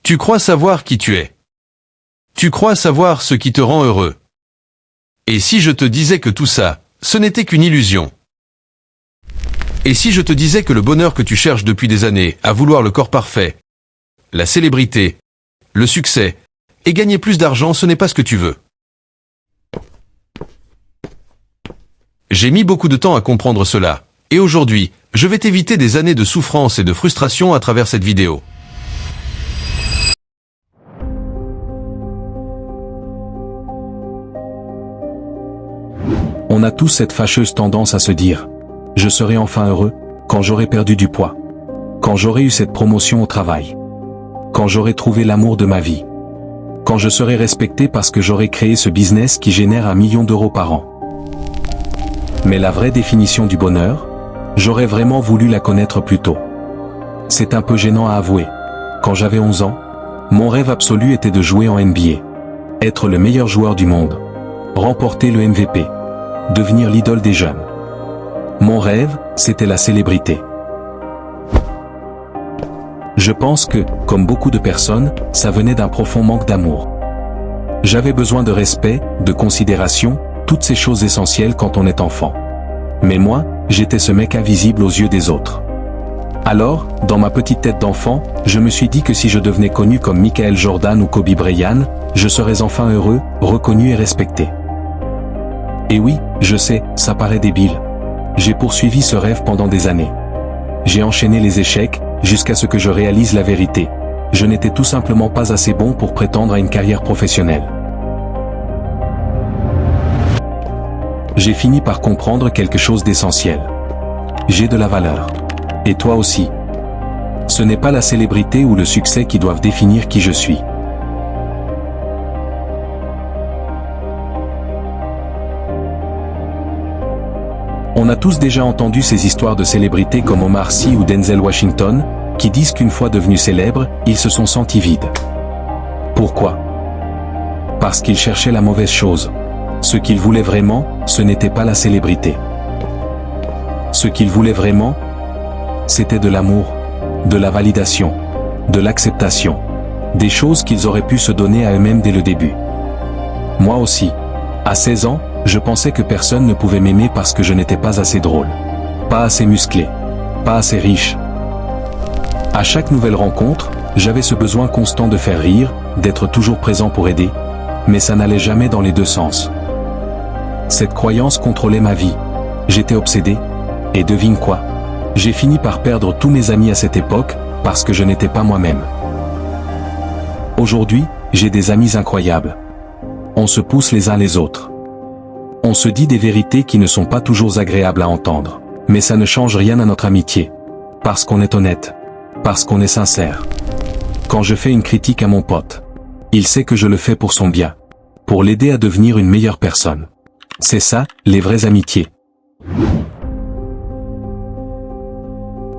Tu crois savoir qui tu es. Tu crois savoir ce qui te rend heureux. Et si je te disais que tout ça, ce n'était qu'une illusion? Et si je te disais que le bonheur que tu cherches depuis des années, à vouloir le corps parfait, la célébrité, le succès, et gagner plus d'argent, ce n'est pas ce que tu veux? J'ai mis beaucoup de temps à comprendre cela, et aujourd'hui, je vais t'éviter des années de souffrance et de frustration à travers cette vidéo. On a tous cette fâcheuse tendance à se dire « Je serai enfin heureux quand j'aurai perdu du poids, quand j'aurai eu cette promotion au travail, quand j'aurai trouvé l'amour de ma vie, quand je serai respecté parce que j'aurai créé ce business qui génère 1 million d'euros par an. » Mais la vraie définition du bonheur, j'aurais vraiment voulu la connaître plus tôt. C'est un peu gênant à avouer. Quand j'avais 11 ans, mon rêve absolu était de jouer en NBA, être le meilleur joueur du monde, remporter le MVP, devenir l'idole des jeunes. Mon rêve, c'était la célébrité. Je pense que, comme beaucoup de personnes, ça venait d'un profond manque d'amour. J'avais besoin de respect, de considération, toutes ces choses essentielles quand on est enfant. Mais moi, j'étais ce mec invisible aux yeux des autres. Alors, dans ma petite tête d'enfant, je me suis dit que si je devenais connu comme Michael Jordan ou Kobe Bryant, je serais enfin heureux, reconnu et respecté. Et oui, je sais, ça paraît débile. J'ai poursuivi ce rêve pendant des années. J'ai enchaîné les échecs, jusqu'à ce que je réalise la vérité. Je n'étais tout simplement pas assez bon pour prétendre à une carrière professionnelle. J'ai fini par comprendre quelque chose d'essentiel. J'ai de la valeur. Et toi aussi. Ce n'est pas la célébrité ou le succès qui doivent définir qui je suis. On a tous déjà entendu ces histoires de célébrités comme Omar Sy ou Denzel Washington, qui disent qu'une fois devenus célèbres, ils se sont sentis vides. Pourquoi? Parce qu'ils cherchaient la mauvaise chose. Ce qu'ils voulaient vraiment, ce n'était pas la célébrité. Ce qu'ils voulaient vraiment, c'était de l'amour, de la validation, de l'acceptation, des choses qu'ils auraient pu se donner à eux-mêmes dès le début. Moi aussi. À 16 ans, je pensais que personne ne pouvait m'aimer parce que je n'étais pas assez drôle, pas assez musclé, pas assez riche. À chaque nouvelle rencontre, j'avais ce besoin constant de faire rire, d'être toujours présent pour aider, mais ça n'allait jamais dans les deux sens. Cette croyance contrôlait ma vie. J'étais obsédé. Et devine quoi? J'ai fini par perdre tous mes amis à cette époque, parce que je n'étais pas moi-même. Aujourd'hui, j'ai des amis incroyables. On se pousse les uns les autres. On se dit des vérités qui ne sont pas toujours agréables à entendre. Mais ça ne change rien à notre amitié. Parce qu'on est honnête. Parce qu'on est sincère. Quand je fais une critique à mon pote, il sait que je le fais pour son bien. Pour l'aider à devenir une meilleure personne. C'est ça, les vraies amitiés.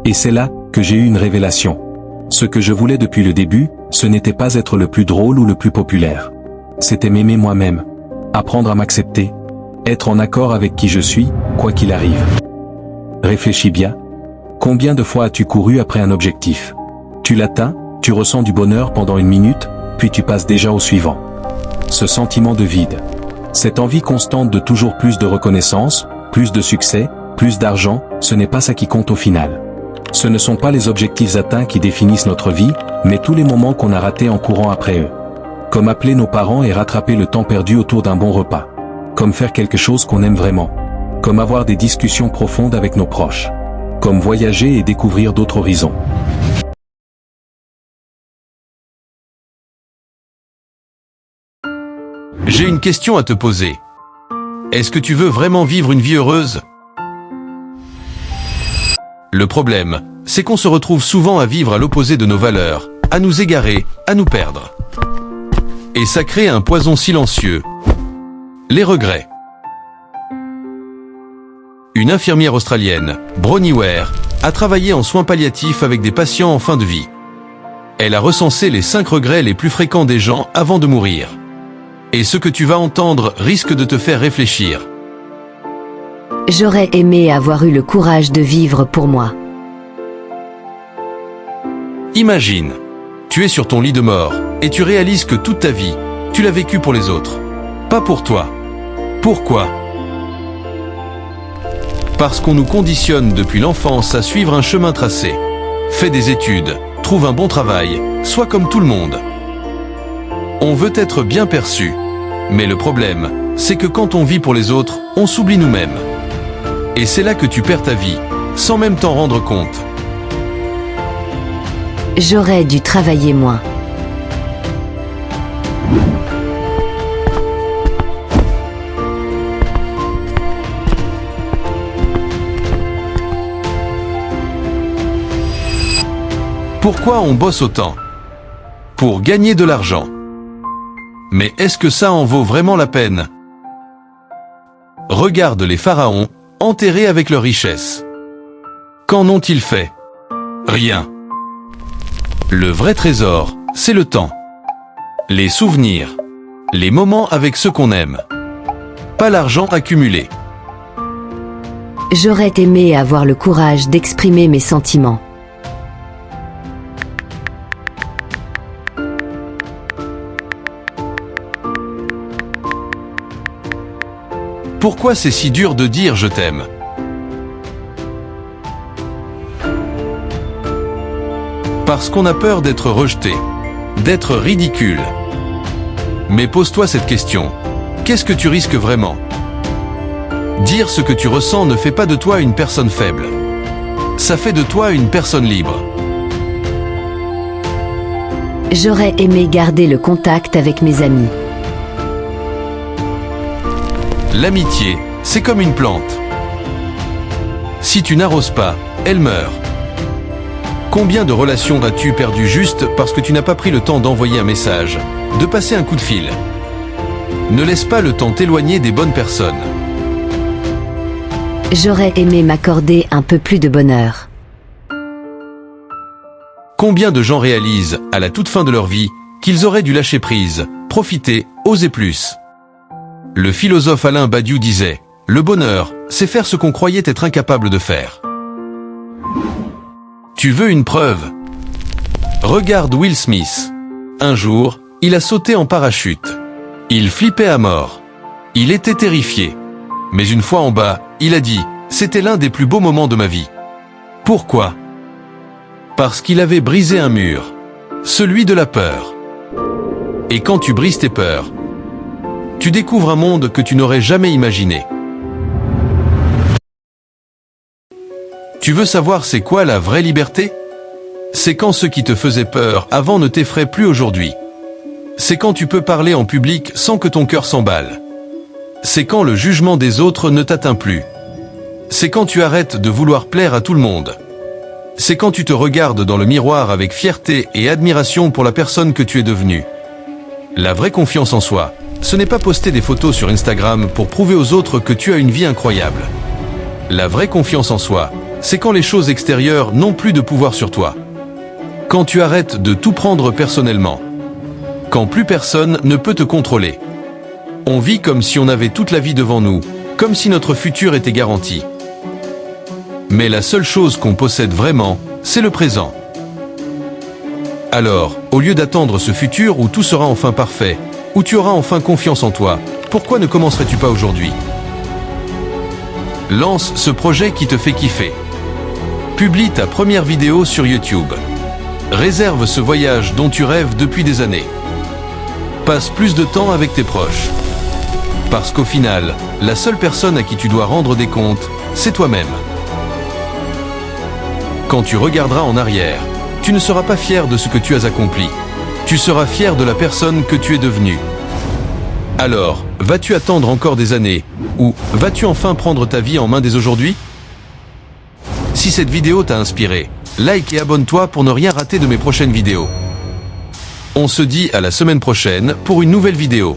Et c'est là que j'ai eu une révélation. Ce que je voulais depuis le début, ce n'était pas être le plus drôle ou le plus populaire. C'était m'aimer moi-même. Apprendre à m'accepter. Être en accord avec qui je suis, quoi qu'il arrive. Réfléchis bien. Combien de fois as-tu couru après un objectif? Tu l'atteins, tu ressens du bonheur pendant 1 minute, puis tu passes déjà au suivant. Ce sentiment de vide. Cette envie constante de toujours plus de reconnaissance, plus de succès, plus d'argent, ce n'est pas ça qui compte au final. Ce ne sont pas les objectifs atteints qui définissent notre vie, mais tous les moments qu'on a ratés en courant après eux. Comme appeler nos parents et rattraper le temps perdu autour d'un bon repas. Comme faire quelque chose qu'on aime vraiment. Comme avoir des discussions profondes avec nos proches. Comme voyager et découvrir d'autres horizons. J'ai une question à te poser. Est-ce que tu veux vraiment vivre une vie heureuse? Le problème, c'est qu'on se retrouve souvent à vivre à l'opposé de nos valeurs, à nous égarer, à nous perdre. Et ça crée un poison silencieux. Les regrets. Une infirmière australienne, Bronnie Ware, a travaillé en soins palliatifs avec des patients en fin de vie. Elle a recensé les 5 regrets les plus fréquents des gens avant de mourir. Et ce que tu vas entendre risque de te faire réfléchir. J'aurais aimé avoir eu le courage de vivre pour moi. Imagine, Tu es sur ton lit de mort, et tu réalises que toute ta vie, tu l'as vécue pour les autres. Pas pour toi. Pourquoi ? Parce qu'on nous conditionne depuis l'enfance à suivre un chemin tracé. Fais des études, trouve un bon travail, sois comme tout le monde. On veut être bien perçu. Mais le problème, c'est que quand on vit pour les autres, on s'oublie nous-mêmes. Et c'est là que tu perds ta vie, sans même t'en rendre compte. J'aurais dû travailler moins. Pourquoi on bosse autant ? Pour gagner de l'argent. Mais est-ce que ça en vaut vraiment la peine ? Regarde les pharaons, enterrés avec leurs richesses. Qu'en ont-ils fait ? Rien. Le vrai trésor, c'est le temps. Les souvenirs. Les moments avec ceux qu'on aime. Pas l'argent accumulé. J'aurais aimé avoir le courage d'exprimer mes sentiments. Pourquoi c'est si dur de dire je t'aime ? Parce qu'on a peur d'être rejeté, d'être ridicule. Mais pose-toi cette question. Qu'est-ce que tu risques vraiment ? Dire ce que tu ressens ne fait pas de toi une personne faible. Ça fait de toi une personne libre. J'aurais aimé garder le contact avec mes amis. L'amitié, c'est comme une plante. Si tu n'arroses pas, elle meurt. Combien de relations as-tu perdues juste parce que tu n'as pas pris le temps d'envoyer un message, de passer un coup de fil ? Ne laisse pas le temps t'éloigner des bonnes personnes. J'aurais aimé m'accorder un peu plus de bonheur. Combien de gens réalisent, à la toute fin de leur vie, qu'ils auraient dû lâcher prise, profiter, oser plus ? Le philosophe Alain Badiou disait « Le bonheur, c'est faire ce qu'on croyait être incapable de faire. » Tu veux une preuve ? Regarde Will Smith. Un jour, il a sauté en parachute. Il flippait à mort. Il était terrifié. Mais une fois en bas, il a dit « C'était l'un des plus beaux moments de ma vie. » Pourquoi ? Parce qu'il avait brisé un mur. Celui de la peur. Et quand tu brises tes peurs, tu découvres un monde que tu n'aurais jamais imaginé. Tu veux savoir c'est quoi la vraie liberté ? C'est quand ce qui te faisait peur avant ne t'effraie plus aujourd'hui. C'est quand tu peux parler en public sans que ton cœur s'emballe. C'est quand le jugement des autres ne t'atteint plus. C'est quand tu arrêtes de vouloir plaire à tout le monde. C'est quand tu te regardes dans le miroir avec fierté et admiration pour la personne que tu es devenue. La vraie confiance en soi, ce n'est pas poster des photos sur Instagram pour prouver aux autres que tu as une vie incroyable. La vraie confiance en soi, c'est quand les choses extérieures n'ont plus de pouvoir sur toi. Quand tu arrêtes de tout prendre personnellement. Quand plus personne ne peut te contrôler. On vit comme si on avait toute la vie devant nous, comme si notre futur était garanti. Mais la seule chose qu'on possède vraiment, c'est le présent. Alors, au lieu d'attendre ce futur où tout sera enfin parfait, où tu auras enfin confiance en toi, pourquoi ne commencerais-tu pas aujourd'hui ? Lance ce projet qui te fait kiffer. Publie ta première vidéo sur YouTube. Réserve ce voyage dont tu rêves depuis des années. Passe plus de temps avec tes proches. Parce qu'au final, la seule personne à qui tu dois rendre des comptes, c'est toi-même. Quand tu regarderas en arrière, tu ne seras pas fier de ce que tu as accompli. Tu seras fier de la personne que tu es devenue. Alors, vas-tu attendre encore des années, ou vas-tu enfin prendre ta vie en main dès aujourd'hui ? Si cette vidéo t'a inspiré, like et abonne-toi pour ne rien rater de mes prochaines vidéos. On se dit à la semaine prochaine pour une nouvelle vidéo.